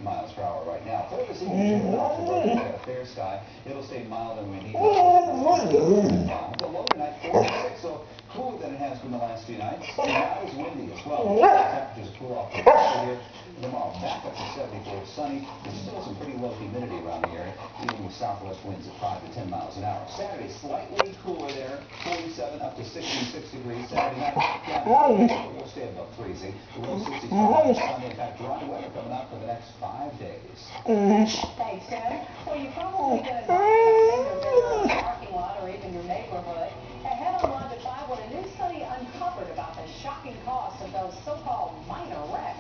miles per hour right now. For this evening, we've got a fair sky. It'll stay mild and windy. The low tonight, 46, so cooler than it has been the last few nights. Not as windy as well. Temperatures cool off the top here. Tomorrow, back up to 74, sunny. There's still some pretty low humidity around the area, even with southwest winds at 5 to 10 miles an hour. Saturday, slightly cooler there, 47 up to 66 degrees. Saturday night, we'll stay above freezing. The low 60s Sunday. In fact, dry weather coming out for the next 5 days. Thanks, Ted. Well, you're probably going to the parking lot or even your neighborhood. Ahead on Line to 5, what a new study uncovered about the shocking cost of those so-called minor wrecks.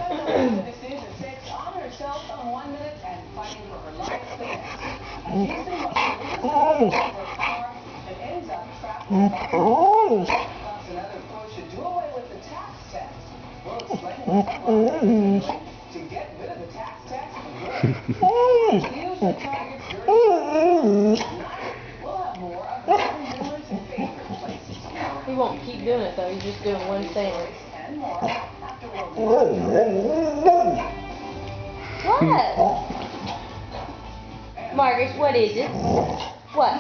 This is at 6 on herself on 1 minute and fighting for her life the next. Houston was a car that ends up trapped in plus another push to do away with the tax tax. We'll explain what to get rid of the tax tax for good. Use the target's dirty. We'll have more of the rumors and favorite places. He won't keep doing it though, he's just doing one sentence. And more. What? Marcus, what is it? What?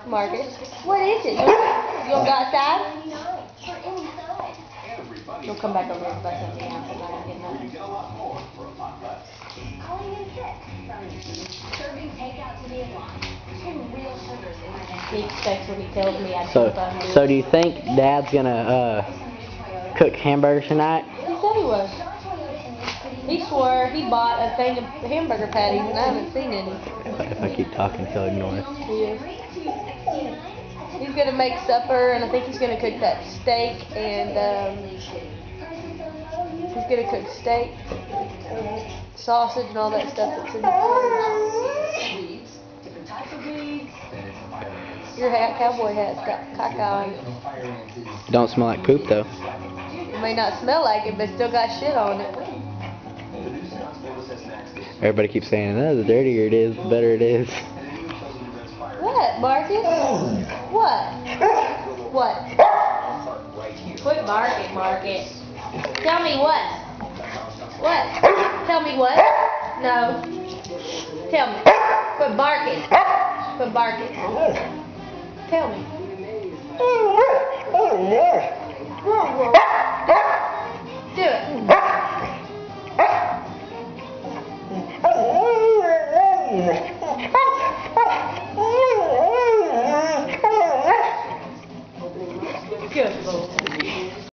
Marcus, what is it? You don't go outside? You'll come back over and buy something out and I get nothing. He expects what he tells me I do. So do you think Dad's gonna cook hamburgers tonight? He said he was. He swore he bought a thing of hamburger patties and I haven't seen any. If I keep talking, he'll ignore it. He is. He's gonna make supper and I think he's gonna cook that steak and he's gonna cook steak, sausage and all that stuff that's in the fridge. Your cowboy hat's got caca on it. Don't smell like poop though. It may not smell like it, but still got shit on it. Everybody keeps saying, "No, the dirtier it is, the better it is." What, Marcus? What? What? Quit barking, Marcus. Tell me what? What? Tell me what? No. Tell me. Quit barking. Quit barking. Tell me. Do it. Good Lord.